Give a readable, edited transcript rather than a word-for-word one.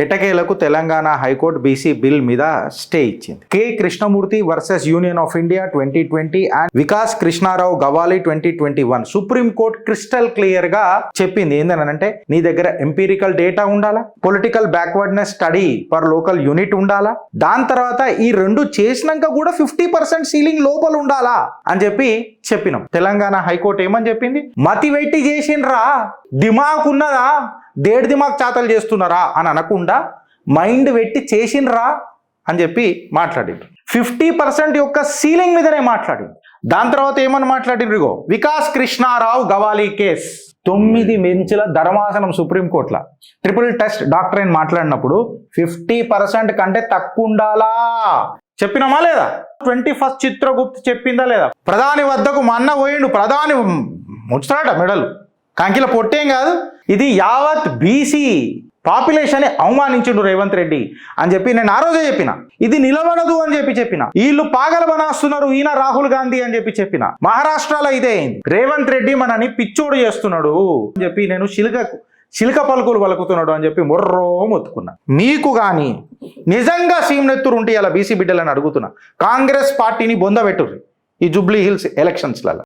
ఎటకేలకు Telangana high court BC bill మీద stay ఇచ్చింది. K Krishnamurthy versus union of India 2020 and Vikas Krishnarao Gavali 2021 supreme court crystal clear గా చెప్పింది ఏందనంటే నీ దగ్గర ఎంపీరికల్ డేటా ఉండాలా, political backwardness study per local unit ఉండాలా, దాని తర్వాత ఈ రెండు చేసినాక కూడా 50% సీలింగ్ లోపల ఉండాలా అని చెప్పినాం. తెలంగాణ హైకోర్టు ఏమని చెప్పింది, మతి వెట్టి చేసిండ్రా, దిమాగ్ ఉన్నదా, దేడ్ దిమాగ్ చాతలు చేస్తున్నారా అని అనకుండా మైండ్ పెట్టి చేసిండ్రా అని మాట్లాడిండ్రు. 50% యొక్క సీలింగ్ మీదనే మాట్లాడింది. దాని తర్వాత ఏమని మాట్లాడిండ్రు, ఇగో వికాస్ కృష్ణారావు గవాలి కేస్ 9 బెంచ్ల ధర్మాసనం సుప్రీంకోర్టులో ట్రిపుల్ టెస్ట్ డాక్టరేట్ మాట్లాడినప్పుడు 50% కంటే తక్కువ ఉండాలా చెప్పినామా లేదా? 21st చిత్రగుప్త్ చెప్పిందా లేదా? ప్రధాని వద్దకు మా అన్న పోయిండు, ప్రధాని ముచ్చాట మెడలు, కంకిల పొట్టేం కాదు, ఇది యావత్ బీసీ పాపులేషన్ అవమానించుడు రేవంత్ రెడ్డి అని నేను ఆ రోజే చెప్పిన. ఇది నిలబడదు అని చెప్పిన. వీళ్ళు పాగల బనాస్తున్నారు ఈయన రాహుల్ గాంధీ అని చెప్పిన. మహారాష్ట్రలో ఇదే అయింది. రేవంత్ రెడ్డి మనని పిచ్చోడు చేస్తున్నాడు అని నేను చిలుక పలుకులు పలుకుతున్నాడు అని మొర్రో మొత్తుకున్నా. మీకు కానీ నిజంగా సీమనెత్తురు ఉంటే ఇలా బీసీ బిడ్డలని అడుగుతున్నా, కాంగ్రెస్ పార్టీని బొందబెట్టుర్రి ఈ జూబ్లీ హిల్స్ ఎలక్షన్స్లలో.